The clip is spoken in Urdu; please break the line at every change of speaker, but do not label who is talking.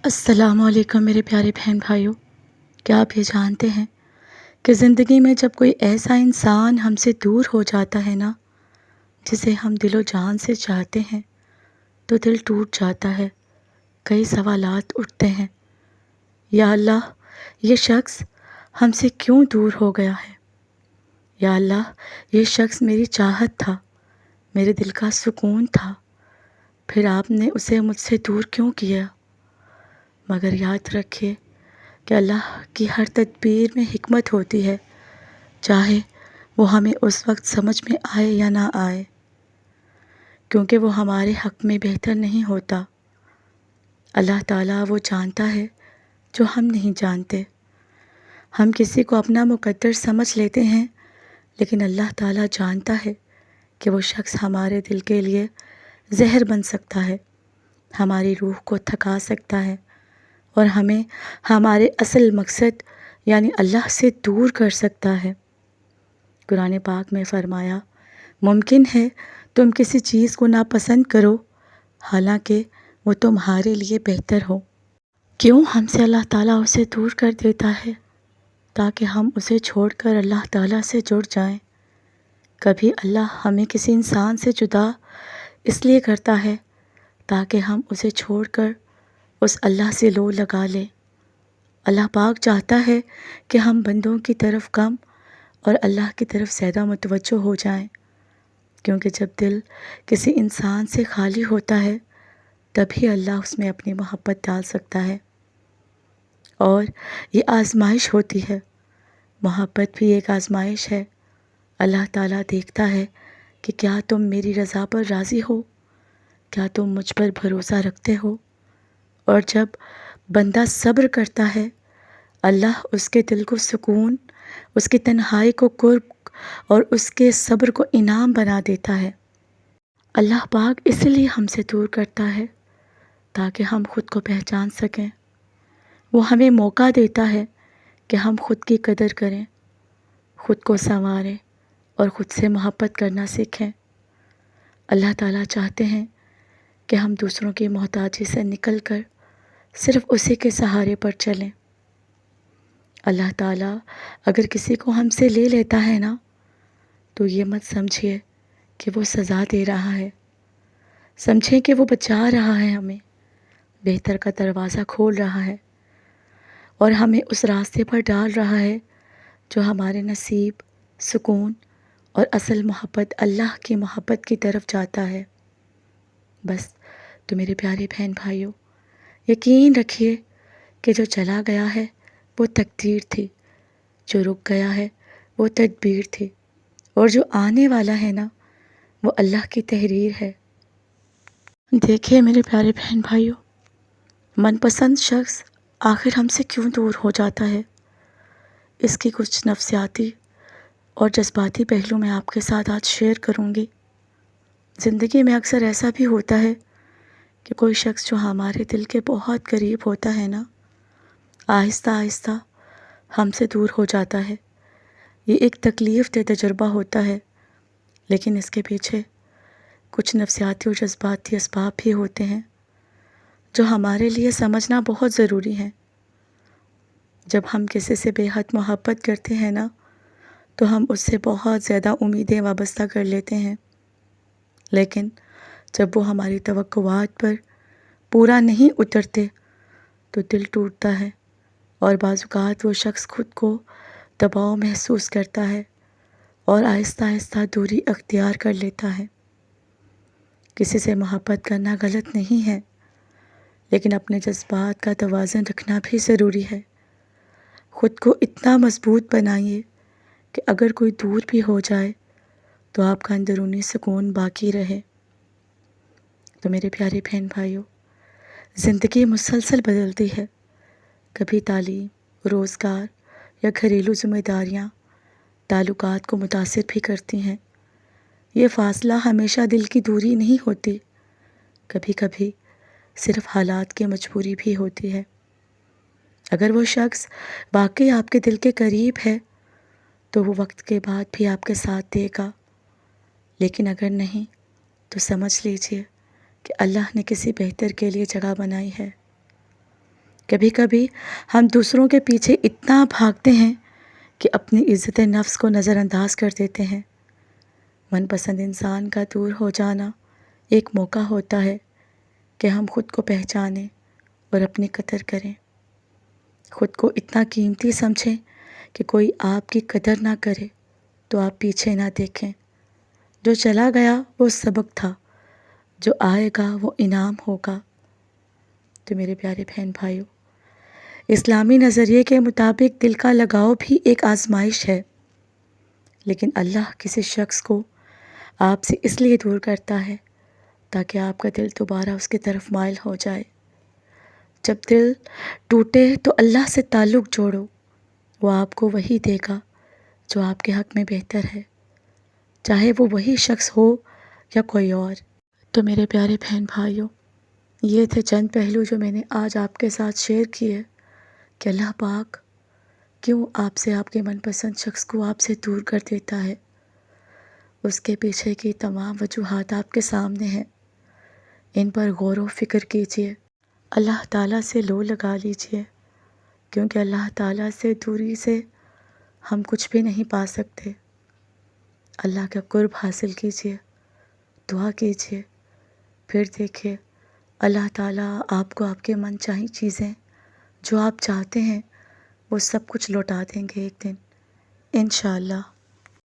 السلام علیکم میرے پیارے بہن بھائیوں، کیا آپ یہ جانتے ہیں کہ زندگی میں جب کوئی ایسا انسان ہم سے دور ہو جاتا ہے نا، جسے ہم دل و جان سے چاہتے ہیں، تو دل ٹوٹ جاتا ہے، کئی سوالات اٹھتے ہیں۔ یا اللہ، یہ شخص ہم سے کیوں دور ہو گیا ہے؟ یا اللہ، یہ شخص میری چاہت تھا، میرے دل کا سکون تھا، پھر آپ نے اسے مجھ سے دور کیوں کیا؟ مگر یاد رکھیے کہ اللہ کی ہر تدبیر میں حکمت ہوتی ہے، چاہے وہ ہمیں اس وقت سمجھ میں آئے یا نہ آئے، کیونکہ وہ ہمارے حق میں بہتر نہیں ہوتا۔ اللہ تعالیٰ وہ جانتا ہے جو ہم نہیں جانتے۔ ہم کسی کو اپنا مقدر سمجھ لیتے ہیں، لیکن اللہ تعالیٰ جانتا ہے کہ وہ شخص ہمارے دل کے لیے زہر بن سکتا ہے، ہماری روح کو تھکا سکتا ہے اور ہمیں ہمارے اصل مقصد یعنی اللہ سے دور کر سکتا ہے۔ قرآن پاک میں فرمایا، ممکن ہے تم کسی چیز کو ناپسند کرو حالانکہ وہ تمہارے لیے بہتر ہو۔ کیوں ہم سے اللہ تعالیٰ اسے دور کر دیتا ہے؟ تاکہ ہم اسے چھوڑ کر اللہ تعالیٰ سے جڑ جائیں۔ کبھی اللہ ہمیں کسی انسان سے جدا اس لیے کرتا ہے تاکہ ہم اسے چھوڑ کر اس اللہ سے لو لگا لیں۔ اللہ پاک چاہتا ہے کہ ہم بندوں کی طرف کم اور اللہ کی طرف زیادہ متوجہ ہو جائیں، کیونکہ جب دل کسی انسان سے خالی ہوتا ہے تبھی اللہ اس میں اپنی محبت ڈال سکتا ہے، اور یہ آزمائش ہوتی ہے۔ محبت بھی ایک آزمائش ہے۔ اللہ تعالیٰ دیکھتا ہے کہ کیا تم میری رضا پر راضی ہو، کیا تم مجھ پر بھروسہ رکھتے ہو، اور جب بندہ صبر کرتا ہے اللہ اس کے دل کو سکون، اس کی تنہائی کو قرب اور اس کے صبر کو انعام بنا دیتا ہے۔ اللہ پاک اس لیے ہم سے دور کرتا ہے تاکہ ہم خود کو پہچان سکیں۔ وہ ہمیں موقع دیتا ہے کہ ہم خود کی قدر کریں، خود کو سنواریں اور خود سے محبت کرنا سیکھیں۔ اللہ تعالیٰ چاہتے ہیں کہ ہم دوسروں کی محتاجی سے نکل کر صرف اسی کے سہارے پر چلیں۔ اللہ تعالیٰ اگر کسی کو ہم سے لے لیتا ہے نا، تو یہ مت سمجھیے کہ وہ سزا دے رہا ہے، سمجھیں کہ وہ بچا رہا ہے، ہمیں بہتر کا دروازہ کھول رہا ہے اور ہمیں اس راستے پر ڈال رہا ہے جو ہمارے نصیب، سکون اور اصل محبت اللہ کی محبت کی طرف جاتا ہے۔ بس تو میرے پیارے بہن بھائیوں، یقین رکھیے کہ جو چلا گیا ہے وہ تقدیر تھی، جو رک گیا ہے وہ تدبیر تھی، اور جو آنے والا ہے نا وہ اللہ کی تحریر ہے۔ دیکھیے میرے پیارے بہن بھائیوں، من پسند شخص آخر ہم سے کیوں دور ہو جاتا ہے، اس کی کچھ نفسیاتی اور جذباتی پہلو میں آپ کے ساتھ آج شیئر کروں گی۔ زندگی میں اکثر ایسا بھی ہوتا ہے کہ کوئی شخص جو ہمارے دل کے بہت قریب ہوتا ہے نا، آہستہ آہستہ ہم سے دور ہو جاتا ہے۔ یہ ایک تکلیف دہ تجربہ ہوتا ہے، لیکن اس کے پیچھے کچھ نفسیاتی اور جذباتی اسباب بھی ہوتے ہیں جو ہمارے لیے سمجھنا بہت ضروری ہے۔ جب ہم کسی سے بے حد محبت کرتے ہیں نا، تو ہم اس سے بہت زیادہ امیدیں وابستہ کر لیتے ہیں، لیکن جب وہ ہماری توقعات پر پورا نہیں اترتے تو دل ٹوٹتا ہے، اور بعض اوقات وہ شخص خود کو دباؤ محسوس کرتا ہے اور آہستہ آہستہ دوری اختیار کر لیتا ہے۔ کسی سے محبت کرنا غلط نہیں ہے، لیکن اپنے جذبات کا توازن رکھنا بھی ضروری ہے۔ خود کو اتنا مضبوط بنائیے کہ اگر کوئی دور بھی ہو جائے تو آپ کا اندرونی سکون باقی رہے۔ تو میرے پیارے بہن بھائیوں، زندگی مسلسل بدلتی ہے، کبھی تعلیم، روزگار یا گھریلو ذمہ داریاں تعلقات کو متاثر بھی کرتی ہیں۔ یہ فاصلہ ہمیشہ دل کی دوری نہیں ہوتی، کبھی کبھی صرف حالات کی مجبوری بھی ہوتی ہے۔ اگر وہ شخص واقعی آپ کے دل کے قریب ہے تو وہ وقت کے بعد بھی آپ کے ساتھ دے گا، لیکن اگر نہیں تو سمجھ لیجئے کہ اللہ نے کسی بہتر کے لیے جگہ بنائی ہے۔ کبھی کبھی ہم دوسروں کے پیچھے اتنا بھاگتے ہیں کہ اپنی عزت نفس کو نظر انداز کر دیتے ہیں۔ من پسند انسان کا دور ہو جانا ایک موقع ہوتا ہے کہ ہم خود کو پہچانیں اور اپنی قدر کریں، خود کو اتنا قیمتی سمجھیں کہ کوئی آپ کی قدر نہ کرے تو آپ پیچھے نہ دیکھیں۔ جو چلا گیا وہ سبق تھا، جو آئے گا وہ انعام ہوگا۔ تو میرے پیارے بہن بھائیوں، اسلامی نظریے کے مطابق دل کا لگاؤ بھی ایک آزمائش ہے، لیکن اللہ کسی شخص کو آپ سے اس لیے دور کرتا ہے تاکہ آپ کا دل دوبارہ اس کی طرف مائل ہو جائے۔ جب دل ٹوٹے تو اللہ سے تعلق جوڑو، وہ آپ کو وہی دے گا جو آپ کے حق میں بہتر ہے، چاہے وہ وہی شخص ہو یا کوئی اور۔ تو میرے پیارے بہن بھائیوں، یہ تھے چند پہلو جو میں نے آج آپ کے ساتھ شیئر کیے کہ اللہ پاک کیوں آپ سے، آپ کے من پسند شخص کو آپ سے دور کر دیتا ہے۔ اس کے پیچھے کی تمام وجوہات آپ کے سامنے ہیں، ان پر غور و فکر کیجیے، اللہ تعالیٰ سے لو لگا لیجیے، کیونکہ اللہ تعالیٰ سے دوری سے ہم کچھ بھی نہیں پا سکتے۔ اللہ کا قرب حاصل کیجیے، دعا کیجیے، پھر دیکھیے اللہ تعالیٰ آپ کو آپ کے من چاہی چیزیں جو آپ چاہتے ہیں وہ سب کچھ لوٹا دیں گے ایک دن، انشاءاللہ۔